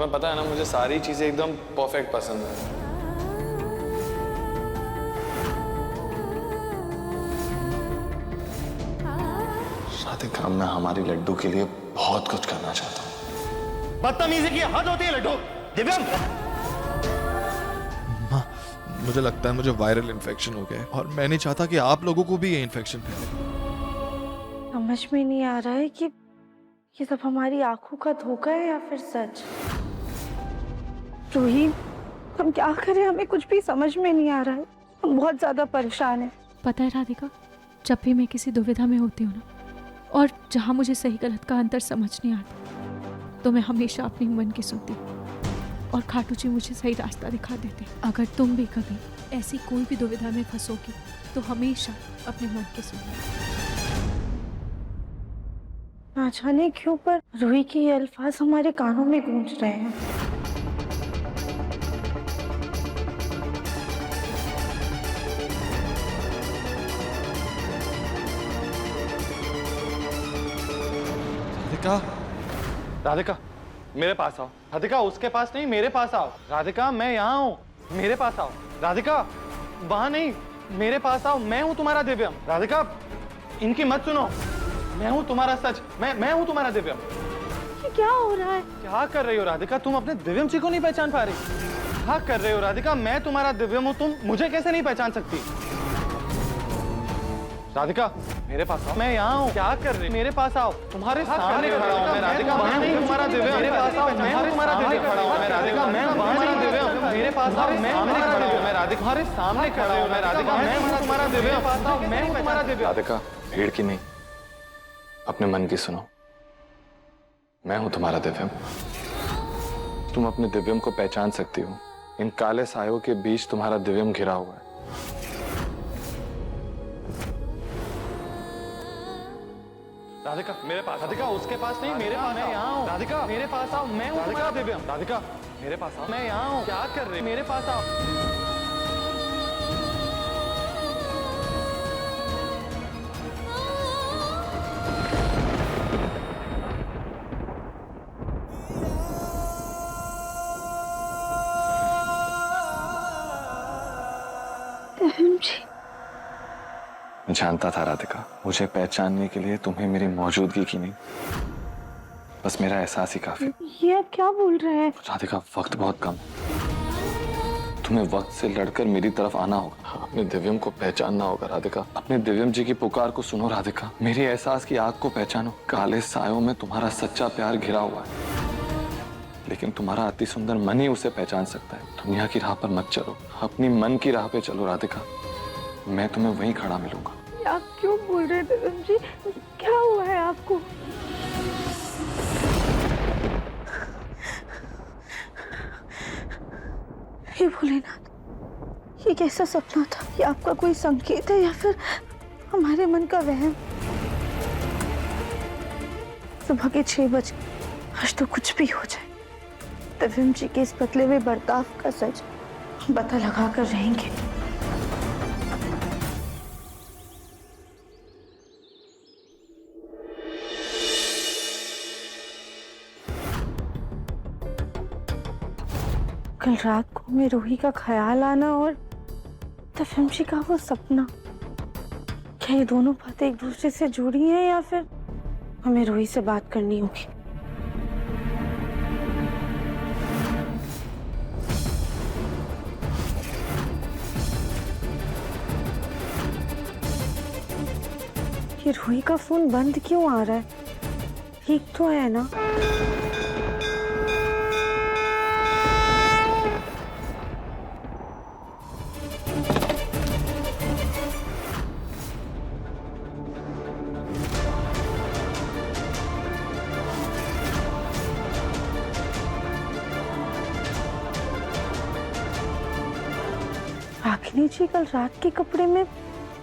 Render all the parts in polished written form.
तुम्हें पता है ना, मुझे सारी चीजें एकदम परफेक्ट पसंद है। राधिका, मैं हमारी लड्डू के लिए बहुत कुछ करना चाहता हूँ। बदतमीजी की हद होती है लड्डू। दिव्यम, मुझे लगता है मुझे वायरल इन्फेक्शन हो गया है और मैं नहीं चाहता कि आप लोगों को भी ये इन्फेक्शन फैले। समझ में नहीं आ रहा है कि ये सब हमारी आंखों का धोखा है या फिर सच। रूही, हम क्या करें, हमें कुछ भी समझ में नहीं आ रहा है। हम बहुत ज्यादा परेशान हैं। पता है राधिका, जब भी मैं किसी दुविधा में होती हूँ ना, और जहाँ मुझे सही गलत का अंतर समझ नहीं आता, तो मैं हमेशा अपने मन की सुनती हूँ और खाटू जी मुझे सही रास्ता दिखा देते। अगर तुम भी कभी ऐसी कोई भी दुविधा में फंसोगी तो हमेशा अपने मन की सुनना। ना जाने क्यों पर रूही के ये अल्फाज हमारे कानों में गूंज रहे हैं। राधिका, राधिका मेरे पास आओ। राधिका उसके पास नहीं, मेरे पास आओ। राधिका मैं यहाँ हूँ, मेरे पास आओ। राधिका वहां नहीं, मेरे पास आओ। मैं हूँ तुम्हारा दिव्यम। राधिका इनकी मत सुनो, मैं हूँ तुम्हारा सच। मैं हूँ तुम्हारा दिव्यम। ये क्या हो रहा है? क्या कर रही हो राधिका? तुम अपने दिव्यम जी को नहीं पहचान पा रही? क्या कर रही हो राधिका? मैं तुम्हारा दिव्यम हूँ, तुम मुझे कैसे नहीं पहचान सकती? राधिका मेरे पास आओ। मैं यहाँ हूँ। क्या कर रही? मेरे पास आओ। तुम्हारे सामने खड़ा हूँ मैं राधिका। मैं नहीं तुम्हारा दिव्यम। मेरे पास आओ। मैं तुम्हारा दिव्यम खड़ा हूँ मैं राधिका। मैं तुम्हारा दिव्यम। मेरे पास आओ। मैं तुम्हारा दिव्यम। मैं राधिका तुम्हारे सामने खड़ा हूँ मैं राधिका। मैं तुम्हारा दिव्यम। पास आओ। मैं तुम्हारा दिव्यम। राधिका, भीड़ की नहीं, अपने मन की सुनो। मैं हूं तुम्हारा दिव्यम। तुम अपने दिव्यम को पहचान सकती हो। इन काले सायों के बीच तुम्हारा दिव्यम घिरा हुआ है। राधिका मेरे पास। राधिका उसके पास नहीं, मेरे पास। मैं यहाँ हूँ। राधिका मेरे पास आओ। मैं हूँ तुम्हारा दिव्यम। राधिका मेरे पास आओ। मैं यहाँ हूँ। क्या कर रही? मेरे पास आओ। दिव्यम जी, मैं जानता था राधिका, मुझे पहचानने के लिए तुम्हें मेरी मौजूदगी की नहीं, बस मेरा एहसास ही काफी। ये आप क्या बोल रहे हैं? राधिका, वक्त बहुत कम है। तुम्हें वक्त से लड़कर मेरी तरफ आना होगा। अपने दिव्यम को पहचानना होगा राधिका। अपने दिव्यम जी की पुकार को सुनो राधिका। मेरी एहसास की आग को पहचानो। काले सायों में तुम्हारा सच्चा प्यार घिरा हुआ है, लेकिन तुम्हारा अति सुंदर मन ही उसे पहचान सकता है। दुनिया की राह पर मत चलो, अपनी मन की राह पे चलो राधिका। मैं तुम्हें वहीं खड़ा मिलूंगा। आप क्यों बोल रहे हैं दिव्यम जी? क्या हुआ है आपको? हे भोलेनाथ, ये कैसा सपना था? ये आपका कोई संकेत है या फिर हमारे मन का वहम? सुबह के 6 बजे, आज तो कुछ भी हो जाए, दिव्यम जी के इस बदले हुए बर्ताव का सच हम पता लगा कर रहेंगे। कल रात को मैं रूही का ख्याल आना और दिव्यम जी का वो सपना, क्या ये दोनों बातें एक दूसरे से जुड़ी हैं या फिर हमें रूही से बात करनी होगी? ये रूही का फोन बंद क्यों आ रहा है? ठीक तो है ना? रागिनी जी कल रात के कपड़े में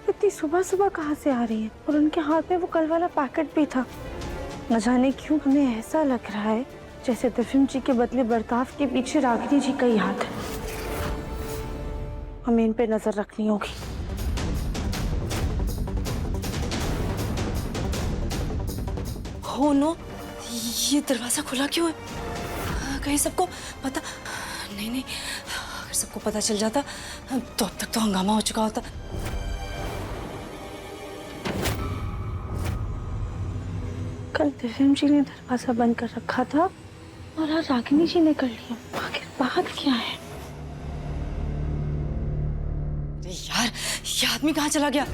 इतनी सुबह सुबह कहाँ से आ रही है? और उनके हाथ में वो कल वाला पैकेट भी था। न जाने क्यों हमें ऐसा लग रहा है जैसे दिव्यम जी के बदले बर्ताव के पीछे रागिनी जी का ही हाथ है। हमें इन पे नजर रखनी होगी। हो नो, ये दरवाजा खुला क्यों है? कहीं सबको पता नहीं नहीं, अगर सबको पता चल जाता तो अब तक तो हंगामा हो चुका होता। कल दिव्यम जी ने दरवाजा बंद कर रखा था और आज रागिनी जी ने कर लिया। आखिर बात क्या है? अरे यार, ये आदमी कहाँ चला गया?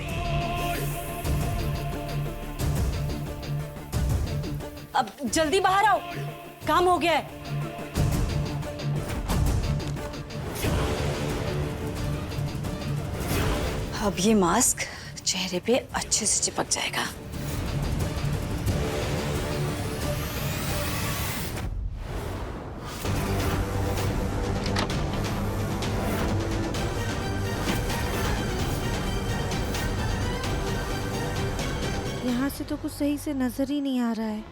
अब जल्दी बाहर आओ, काम हो गया है। अब ये मास्क चेहरे पे अच्छे से चिपक जाएगा। यहाँ से तो कुछ सही से नजर ही नहीं आ रहा है।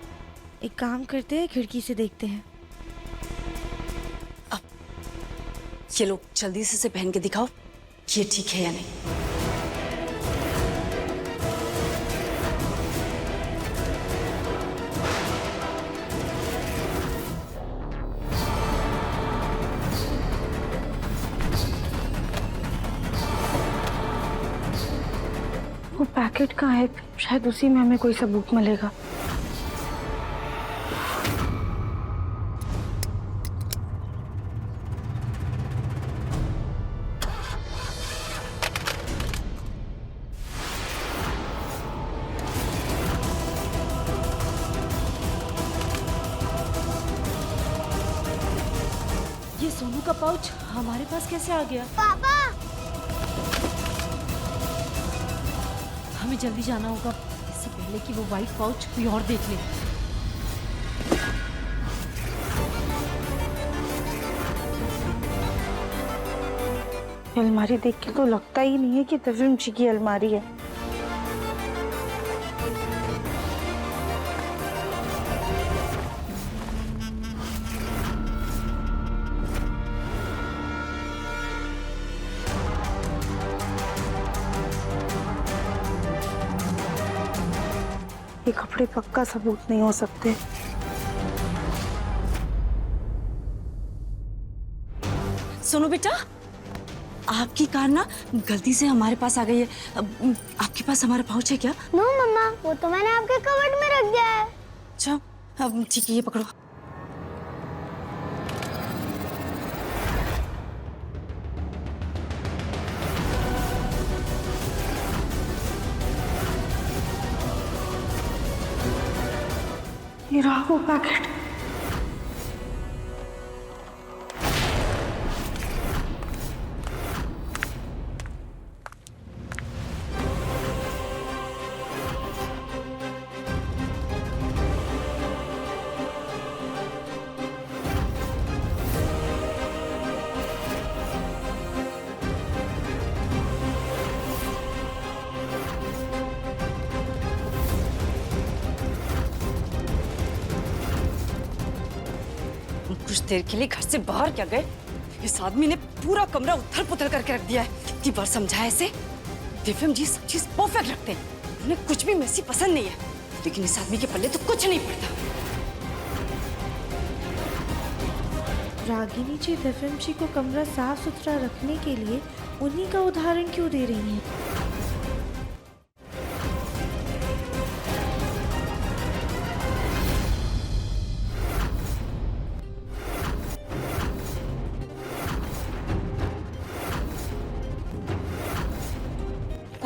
एक काम करते हैं, खिड़की से देखते हैं। ये लो, जल्दी से इसे पहन के दिखाओ, ये ठीक है या नहीं। वो पैकेट कहाँ है? शायद उसी में हमें कोई सबूत मिलेगा। ये सोनू का पाउच हमारे पास कैसे आ गया? हमें जल्दी जाना होगा, इससे पहले कि वो व्हाइट पाउच कोई और देख ले। अलमारी देख के तो लगता ही नहीं है कि दिव्यम जी की अलमारी है। ये कपड़े पक्का सबूत नहीं हो सकते। सोनू बेटा, आपकी कार ना गलती से हमारे पास आ गई है। आपके पास हमारा पाउच है क्या? नो मम्मा, वो तो मैंने आपके कबर्ड में रख दिया है। अच्छा, अब ठीक है, ये पकड़ो। ये रहा वो पैकेट। कुछ देर के लिए घर से बाहर क्या गए? इस आदमी ने पूरा कमरा उथल पुथल करके रख दिया है। कितनी बार समझाया इसे, दिव्यम जी सब चीज परफेक्ट रखते हैं, उन्हें कुछ भी मेसी पसंद नहीं है, लेकिन इस आदमी के पल्ले तो कुछ नहीं पड़ता। रागिनी जी दिव्यम जी को कमरा साफ सुथरा रखने के लिए उन्हीं का उदाहरण क्यों दे रही हैं?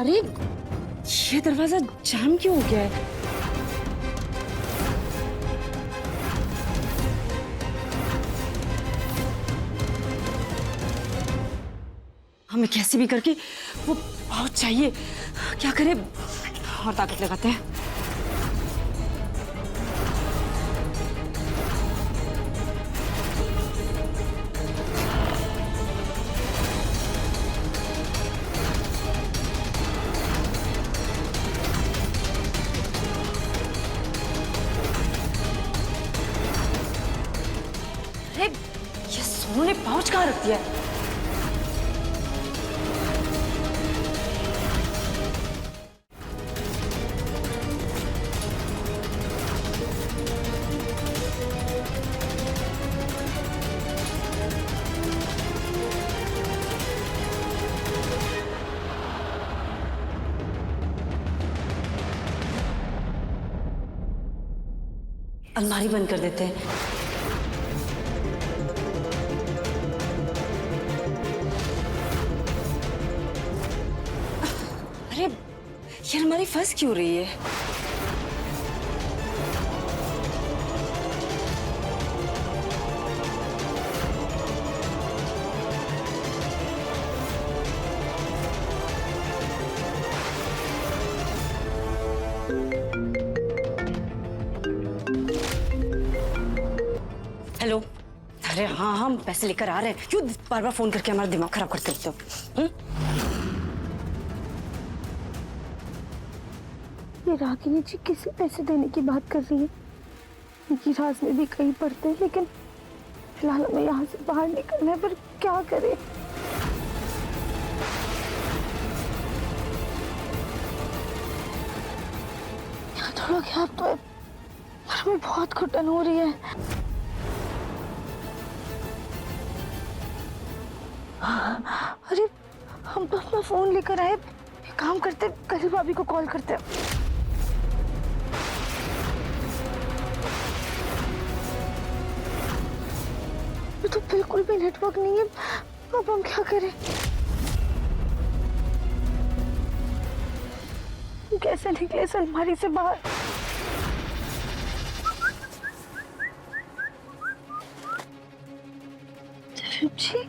अरे, ये दरवाजा जाम क्यों हो गया है? हमें कैसे भी करके वो पाउच चाहिए। क्या करें? और ताकत लगाते हैं। अरे, ये सोनू ने पाउच कहाँ रख दिया है? अलमारी बंद कर देते हैं। अरे ये अलमारी फंस क्यों रही है? हेलो। अरे हाँ हम पैसे लेकर आ रहे हैं, क्यों बार बार फोन करके हमारा दिमाग खराब करते रहते हो? ये रागिनी जी किसे पैसे देने की बात कर रही है? इनकी राज में भी कई पड़ते हैं, लेकिन फिलहाल हमें यहाँ से बाहर निकलना है, पर क्या करें? यहाँ थोड़ा गैप तो है, पर हमें बहुत घुटन हो रही है। अरे हम तो अपना फोन लेकर आए, एक काम करते, कली भाभी को कॉल करते हैं। ये तो बिल्कुल भी नेटवर्क नहीं है, अब हम क्या करें? कैसे निकले इस अलमारी से बाहर? जी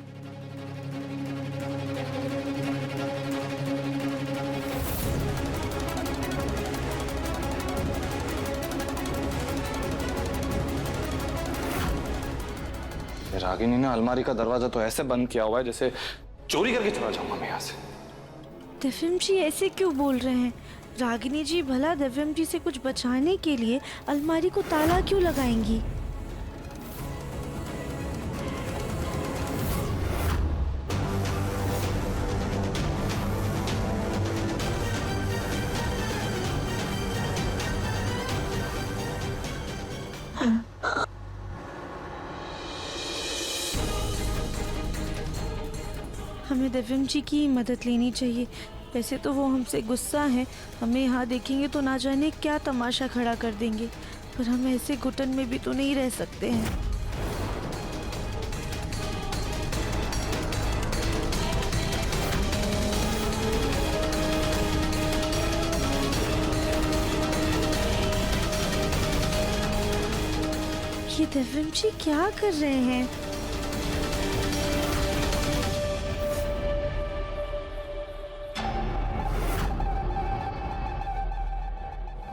रागिनी ने अलमारी का दरवाजा तो ऐसे बंद किया हुआ है जैसे चोरी करके चला जाऊंगा मैं यहाँ से। दिव्यम जी ऐसे क्यों बोल रहे हैं? रागिनी जी भला दिव्यम जी से कुछ बचाने के लिए अलमारी को ताला क्यों लगाएंगी? हमें दिव्यम जी की मदद लेनी चाहिए। वैसे तो वो हमसे गुस्सा है, हमें यहाँ देखेंगे तो ना जाने क्या तमाशा खड़ा कर देंगे, पर हम ऐसे घुटन में भी तो नहीं रह सकते हैं। ये दिव्यम जी क्या कर रहे हैं?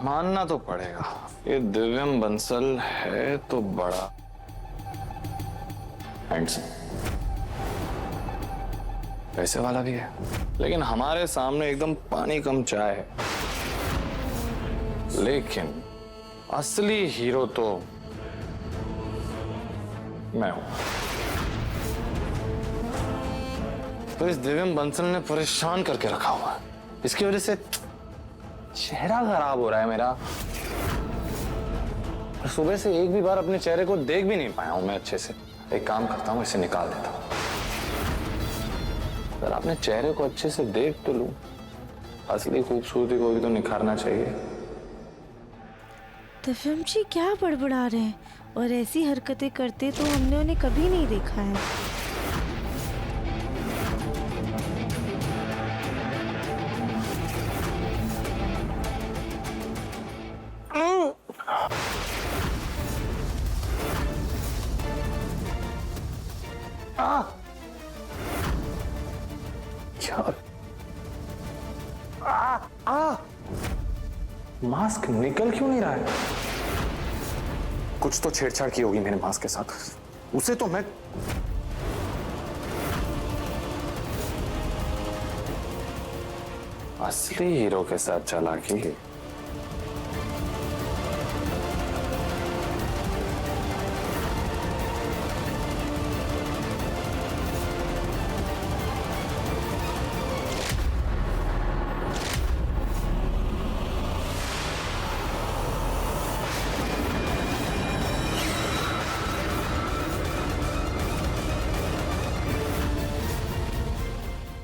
मानना तो पड़ेगा, ये दिव्यम बंसल है तो बड़ा हैंडसम, पैसे वाला भी है, लेकिन हमारे सामने एकदम पानी कम चाय है। लेकिन असली हीरो तो मैं हूं। तो इस दिव्यम बंसल ने परेशान करके रखा हुआ है, इसकी वजह से चेहरा खराब हो रहा है मेरा। और सुबह से एक भी बार अपने चेहरे को देख भी नहीं पाया हूं मैं अच्छे से। एक काम करता हूं, इसे निकाल देता हूं। अगर अपने चेहरे को अच्छे से देख तो लूं, असली खूबसूरती को भी तो निखारना चाहिए। दिव्यम जी क्या बड़बड़ा रहे हैं? और ऐसी हरकतें करते तो हमने उन्हें कभी नहीं देखा है। मास्क निकल क्यों नहीं रहा है? कुछ तो छेड़छाड़ की होगी मेरे मास्क के साथ, उसे तो मैं असली हीरो के साथ चालाकी।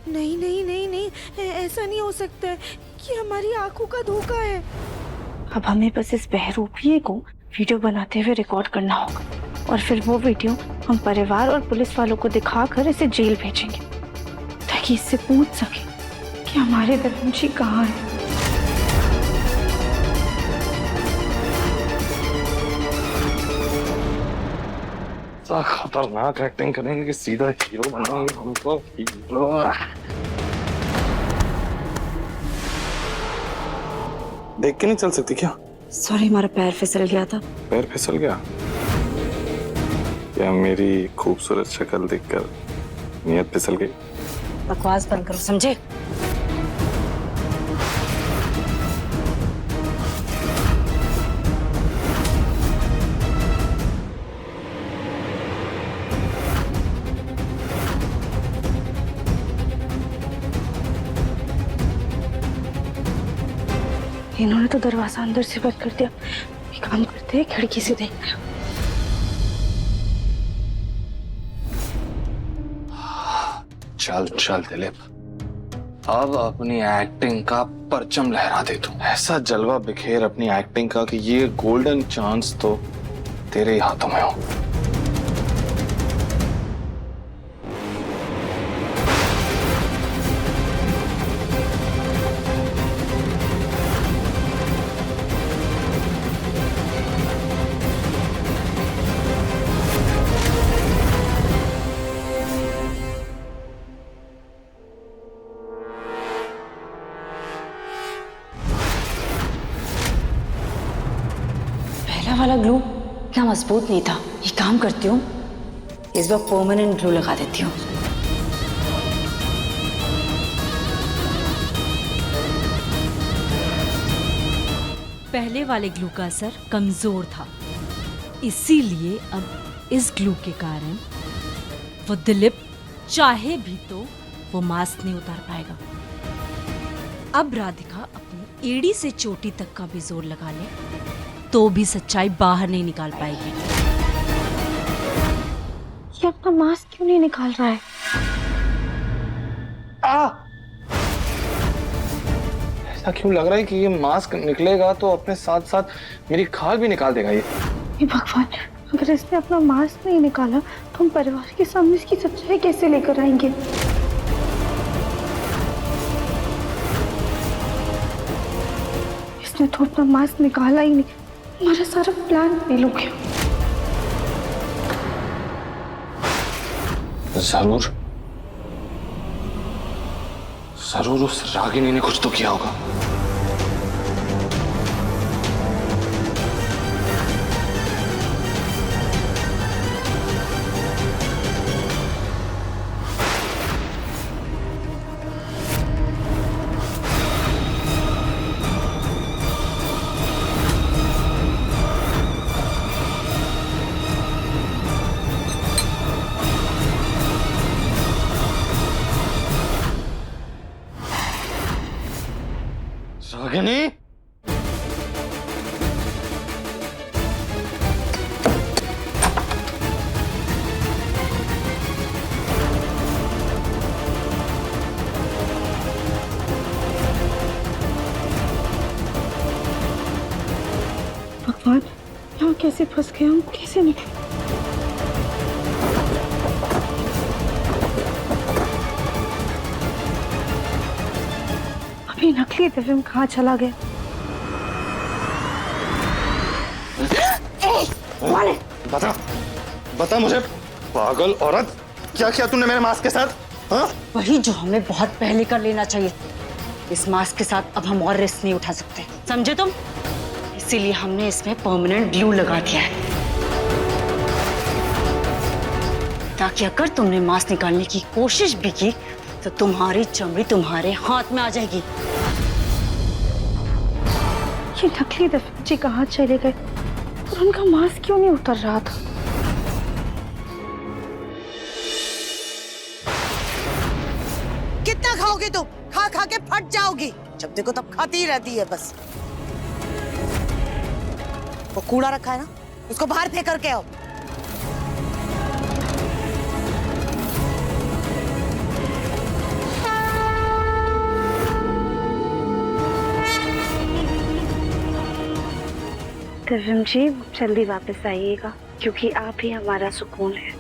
नहीं नहीं नहीं नहीं, ऐसा नहीं हो सकता है, ये हमारी आंखों का धोखा है। अब हमें बस इस बहरूपिये को वीडियो बनाते हुए रिकॉर्ड करना होगा और फिर वो वीडियो हम परिवार और पुलिस वालों को दिखाकर इसे जेल भेजेंगे ताकि इससे पूछ सके कि हमारे दर्पण जी कहाँ है। इतना खतरनाक एक्टिंग करेंगे कि सीधा हीरो बनाएंगे हमको। हीरो देख के नहीं चल सकती क्या? सॉरी, हमारा पैर फिसल गया था। पैर फिसल गया? क्या मेरी खूबसूरत शक्ल देखकर नियत फिसल गई? बकवास बंद करो, समझे? इन्होंने तो दरवाजा अंदर से बंद कर दिया। एक काम करते हैं, खिड़की से देखते हैं। चल चल दिलीप, अब अपनी एक्टिंग का परचम लहरा दे तू। ऐसा जलवा बिखेर अपनी एक्टिंग का कि ये गोल्डन चांस तो तेरे ही हाथों में हो। पहला वाला ग्लू इतना मजबूत नहीं था। ये काम करती हूँ, इस बार परमानेंट ग्लू लगा देती हूँ। पहले वाले ग्लू का असर कमजोर था, इसीलिए अब इस ग्लू के कारण वो दिलीप चाहे भी तो वो मास्क नहीं उतार पाएगा। अब राधिका अपनी एड़ी से चोटी तक का भी जोर लगा ले तो भी सच्चाई बाहर नहीं निकाल पाएगी। ये अपना मास्क क्यों नहीं निकाल रहा है? ऐसा क्यों लग रहा है कि ये मास्क निकलेगा तो अपने साथ साथ मेरी खाल भी निकाल देगा ये भगवान, अगर इसने अपना मास्क नहीं निकाला तो हम परिवार के सामने इसकी सच्चाई कैसे लेकर आएंगे? इसने तो अपना मास्क निकाला ही नहीं, हमारा सारा प्लान फेल हो गया। जरूर जरूर उस रागिनी ने कुछ तो किया होगा। रागिनी, भगवान, यहाँ कैसे फंस गए हम? कैसे निकले? अभी नकली दिव्यम कहाँ चला गया? बता बता मुझे, पागल औरत, क्या किया तूने मेरे मास्क के साथ? हाँ? वही जो हमें बहुत पहले कर लेना चाहिए। इस मास्क के साथ अब हम और रिस्क नहीं उठा सकते, समझे तुम? इसीलिए हमने इसमें परमानेंट ग्लू लगा दिया है, ताकि अगर तुमने मास्क निकालने की कोशिश भी की तो तुम्हारी चमड़ी तुम्हारे हाथ में आ जाएगी। ये नकली दिव्यम जी कहाँ चले गए और उनका मास्क क्यों नहीं उतर रहा था? कितना खाओगे तुम? खा खा के फट जाओगी। जब देखो तब खाती ही रहती है बस। वो कूड़ा रखा है ना, उसको बाहर फेंक करके आओ। दिव्यम जी जल्दी वापस आइएगा, क्योंकि आप ही हमारा सुकून है।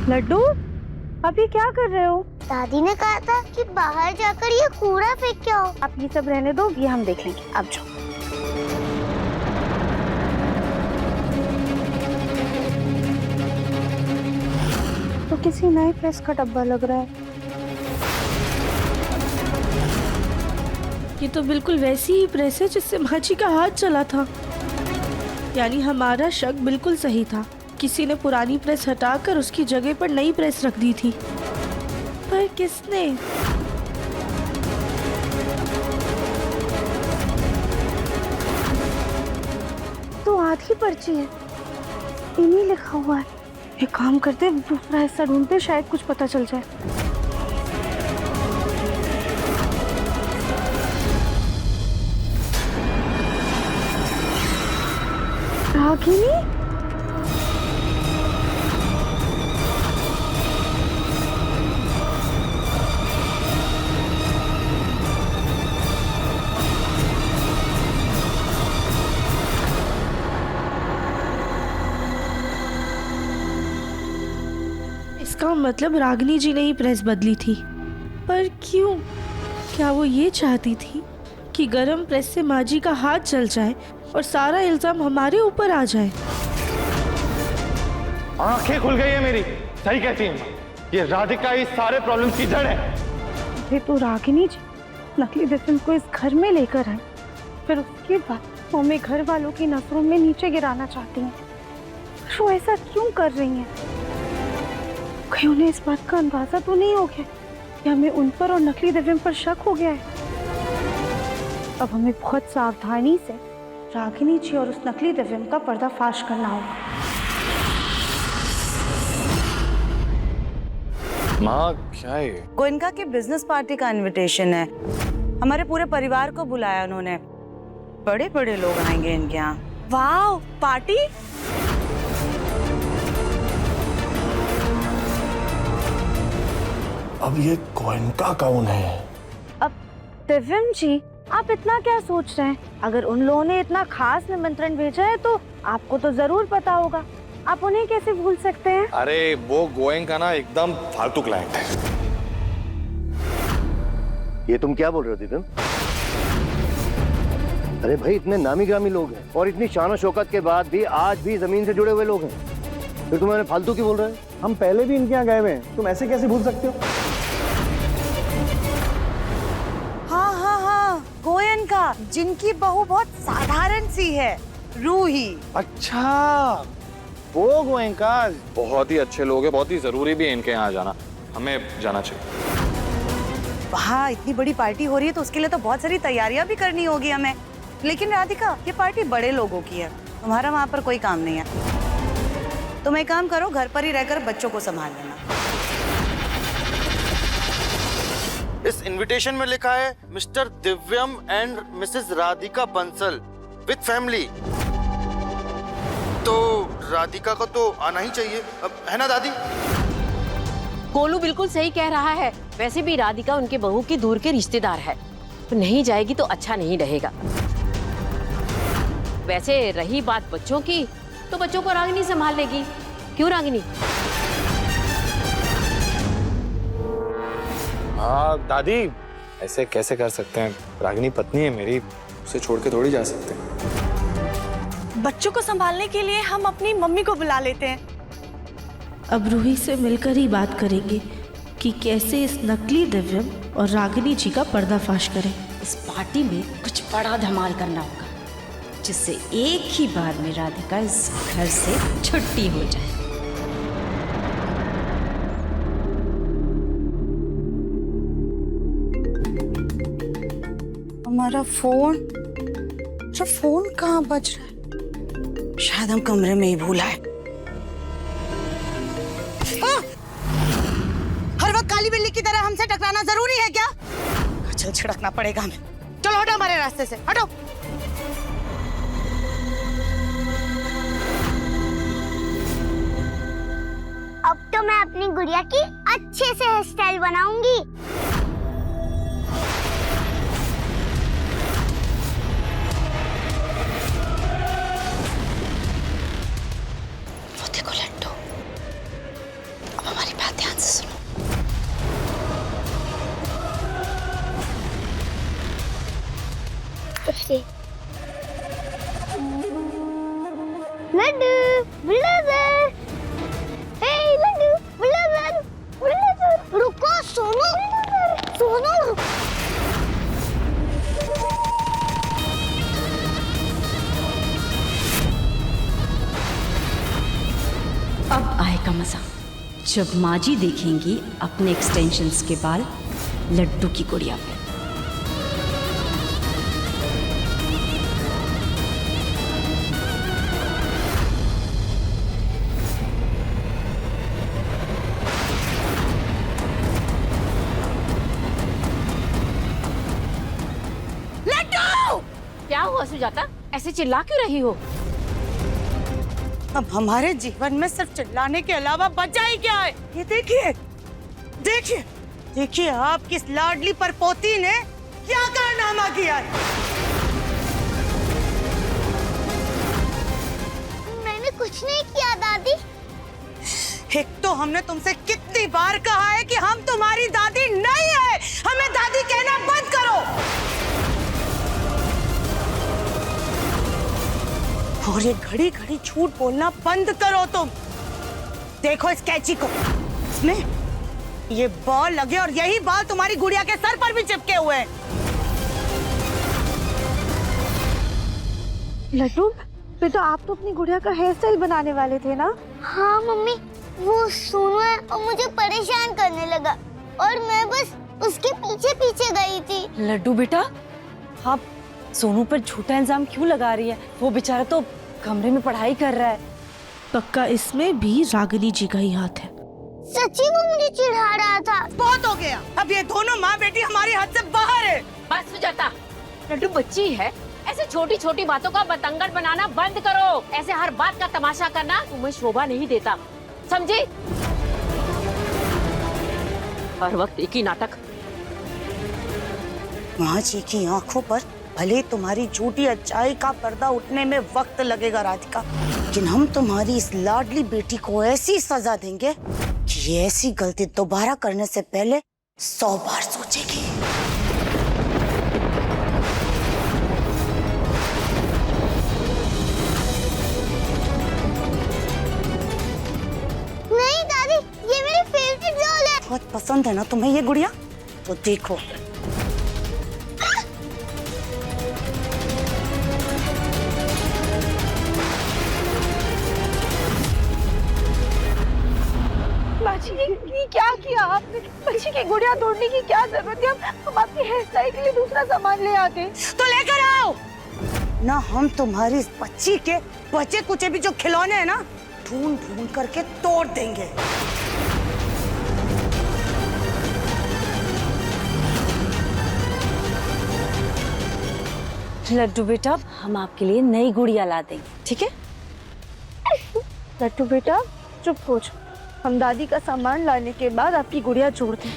लड्डू, अभी क्या कर रहे हो? दादी ने कहा था कि बाहर जाकर ये कूड़ा फेंक के आओ। आप ये सब रहने दो, ये हम देख लेंगे। अब जाओ। तो किसी नए प्रेस का डब्बा लग रहा है। ये तो बिल्कुल वैसी ही प्रेस है जिससे माची का हाथ चला था। यानी हमारा शक बिल्कुल सही था। किसी ने पुरानी प्रेस हटाकर उसकी जगह पर नई प्रेस रख दी थी। पर किसने? तो आधी पर्ची है, इन्हीं लिखा हुआ है। एक काम करते, दूसरा हिस्सा ढूंढते, शायद कुछ पता चल जाए। रागिनी, इसका मतलब रागिनी जी ने ही प्रेस बदली थी। पर क्यों? क्या वो ये चाहती थी कि गरम प्रेस से माजी का हाथ जल जाए और सारा इल्जाम हमारे ऊपर आ जाए? आंखें खुल गई है मेरी। सही कहती है, ये राधिका इस सारे प्रॉब्लम की जड़ है। ये तो रागिनी जी नकली दिव्यम को इस घर में लेकर आए, फिर उसके बाद वो हमें घर वालों की नजरों में नीचे गिराना चाहती हैं। वो ऐसा क्यों कर रही हैं? कहीं उन्हें इस बात का अंदाजा तो नहीं हो गया कि हमें उन पर और नकली दिव्यम पर शक हो गया है? अब हमें बहुत सावधानी से रागिनी जी और उस नकली दिव्यम का पर्दाफाश करना होगा। माँ क्या है ये? गोयनका के बिजनेस पार्टी का इनविटेशन है। हमारे पूरे परिवार को बुलाया उन्होंने। बड़े बड़े लोग आएंगे इनके यहाँ। वाह, पार्टी! अब ये गोयनका कौन है? अब दिव्यम जी, आप इतना क्या सोच रहे हैं? अगर उन लोगों ने इतना खास निमंत्रण भेजा है तो आपको तो जरूर पता होगा। आप उन्हें कैसे भूल सकते हैं? अरे वो गोयनका ना एकदम फालतू क्लाइंट है। ये तुम क्या बोल रहे हो दिव्यम? अरे भाई, इतने नामी ग्रामी लोग हैं और इतनी शान शौकत के बाद भी आज भी जमीन से जुड़े हुए लोग हैं, फिर तुम्हें फालतू क्यों बोल रहे हो? हम पहले भी इनके यहाँ गए हुए हैं, तुम ऐसे कैसे भूल सकते हो? हाँ हाँ हाँ, गोयनका, जिनकी बहू बहुत साधारण सी है, रूही। अच्छा, वो गोयनका बहुत ही अच्छे लोग हैं, बहुत ही जरूरी भी है इनके यहाँ जाना। हमें जाना चाहिए। वहाँ इतनी बड़ी पार्टी हो रही है तो उसके लिए तो बहुत सारी तैयारियां भी करनी होगी हमें। लेकिन राधिका, ये पार्टी बड़े लोगों की है, तुम्हारा वहाँ पर कोई काम नहीं है। तुम एक काम करो, घर पर ही रहकर बच्चों को संभाल लेना। इस इनविटेशन में लिखा है Mr Divyam and Mrs Radhika Bansal with family. तो राधिका को तो आना ही चाहिए, अब है ना दादी? गोलू बिल्कुल सही कह रहा है। वैसे भी राधिका उनके बहू की दूर के रिश्तेदार है, तो नहीं जाएगी तो अच्छा नहीं रहेगा। वैसे रही बात बच्चों की, तो बच्चों को रागिनी संभाल लेगी। क्यों रागिनी? हाँ दादी, ऐसे कैसे कर सकते हैं? रागिनी पत्नी है मेरी, उसे छोड़ के थोड़ी जा सकते हैं। बच्चों को संभालने के लिए हम अपनी मम्मी को बुला लेते हैं। अब रूही से मिलकर ही बात करेंगे कि कैसे इस नकली दिव्यम और रागिनी जी का पर्दाफाश करें। इस पार्टी में कुछ बड़ा धमाल करना होगा, जिससे एक ही बार में राधिका इस घर से छुट्टी हो जाए। हमारा फोन, अच्छा फोन कहाँ बज रहा है? शायद हम कमरे में ही भूला है। हर वक्त काली बिल्ली की तरह हमसे टकराना जरूरी है क्या? चल छिड़कना पड़ेगा हमें। चलो हटो हमारे रास्ते से, हटो। अब तो मैं अपनी गुड़िया की अच्छे से हेयर स्टाइल बनाऊंगी। वो देखो लड्डू, अब हमारी बात ध्यान से सुनो। लड्डू बुलडोजर, हे लड्डू बुलडोजर, बुलडोजर। रुको सोनू, सोनू। अब आएगा मजा जब माँ जी देखेंगी अपने एक्सटेंशंस के बाल लड्डू की गुड़िया पे। क्या हुआ सुजाता, ऐसे चिल्ला क्यों रही हो? अब हमारे जीवन में सिर्फ चिल्लाने के अलावा बचा ही क्या है? ये देखिए, देखिए, देखिए आपकी इस लाडली परपोती ने क्या कारनामा किया है। मैंने कुछ नहीं किया दादी। एक तो हमने तुमसे कितनी बार कहा है कि हम तुम्हारी दादी नहीं है, हमें दादी कहना बंद करो। और ये घड़ी घड़ी झूठ बोलना बंद करो तुम। देखो इस कैंची को, इसमें ये बाल लगे और यही बाल तुम्हारी गुड़िया के सर पर भी चिपके हुए हैं। लड्डू बेटा, आप तो अपनी गुड़िया का हेयर स्टाइल बनाने वाले थे ना? हाँ मम्मी, वो सोनू है और मुझे परेशान करने लगा और मैं बस उसके पीछे पीछे गई थी। लड्डू बेटा, आप सोनू पर झूठा इल्जाम क्यों लगा रही है? वो बेचारा तो कमरे में पढ़ाई कर रहा है। पक्का इसमें भी रागिनी जी का ही हाथ है। सच्ची वो मुझे चिढ़ा रहा था। बहुत हो गया, अब ये दोनों माँ बेटी हमारी हद से बाहर है। बस सुजाता, लड्डू बच्ची है, ऐसे छोटी छोटी बातों का बतंगड़ बनाना बंद करो। ऐसे हर बात का तमाशा करना तुम्हें शोभा नहीं देता, समझी? हर वक्त एक ही नाटक। माँ जी की आंखों पर भले तुम्हारी झूठी अच्छाई का पर्दा उठने में वक्त लगेगा राधिका, लेकिन हम तुम्हारी इस लाडली बेटी को ऐसी सजा देंगे कि ये ऐसी गलती दोबारा करने से पहले 100 बार सोचेगी। नहीं दादी, ये मेरी फेवरेट डॉल है। बहुत पसंद है ना तुम्हें ये गुड़िया? तो देखो, ये क्या किया आपने? बच्ची की गुड़िया तोड़ने की क्या जरूरत है? हम आपकी हेयर स्टाइल के लिए दूसरा सामान ले आते। तो लेकर आओ ना। हम तुम्हारी इस बच्ची के बचे कुचे भी जो खिलौने हैं ना, ढूंढ ढूंढ करके तोड़ देंगे। लड्डू बेटा, हम आपके लिए नई गुड़िया ला देंगे, ठीक है? लड्डू बेटा चुप हो जाओ, हम दादी का सामान लाने के बाद आपकी गुड़िया जोड़ दें।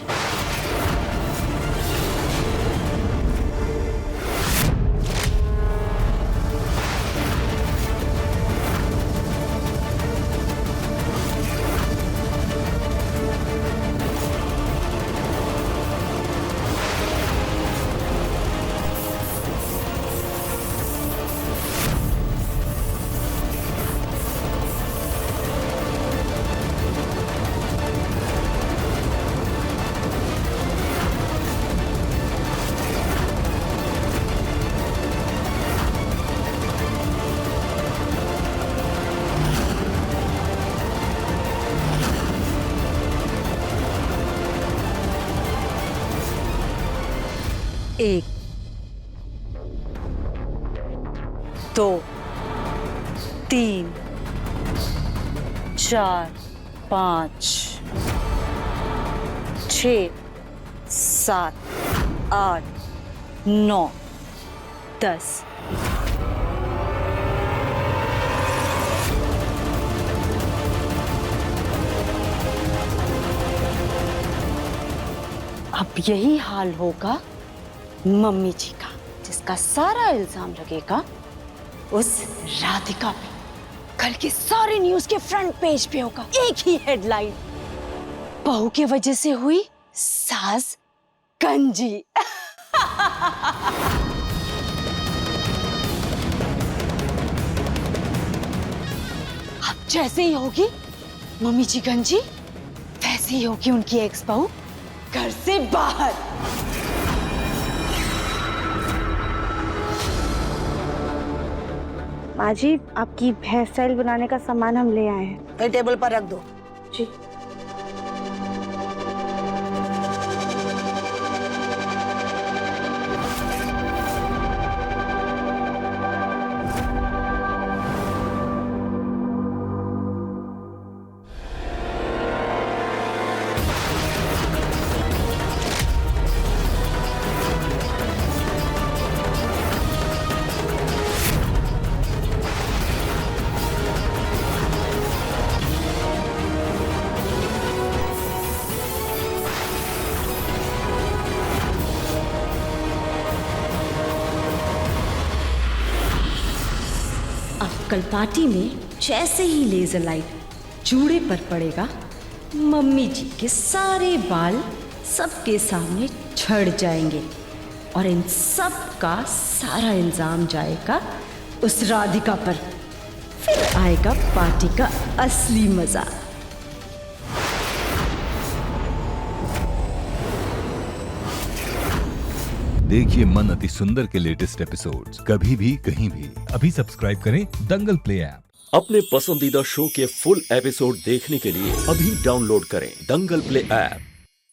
एक, दो, तीन, चार, पाँच, 6, 7, 8, 9, 10। अब यही हाल होगा मम्मी जी का, जिसका सारा इल्जाम लगेगा उस राधिका पे। कल के सारे न्यूज के फ्रंट पेज पे होगा एक ही हेडलाइन, बहू की वजह से हुई सास गंजी। अब जैसे ही होगी मम्मी जी गंजी, वैसे ही होगी उनकी एक्स बहू घर से बाहर। माँ जी, आपकी हेयर स्टाइल बनाने का सामान हम ले आए हैं। ये टेबल पर रख दो। जी। कल पार्टी में जैसे ही लेजर लाइट जूड़े पर पड़ेगा, मम्मी जी के सारे बाल सबके सामने झड़ जाएंगे और इन सब का सारा इल्जाम जाएगा उस राधिका पर। फिर आएगा पार्टी का असली मजा। देखिए मन अति सुंदर के लेटेस्ट एपिसोड्स कभी भी कहीं भी। अभी सब्सक्राइब करें दंगल प्ले ऐप। अपने पसंदीदा शो के फुल एपिसोड देखने के लिए अभी डाउनलोड करें दंगल प्ले ऐप।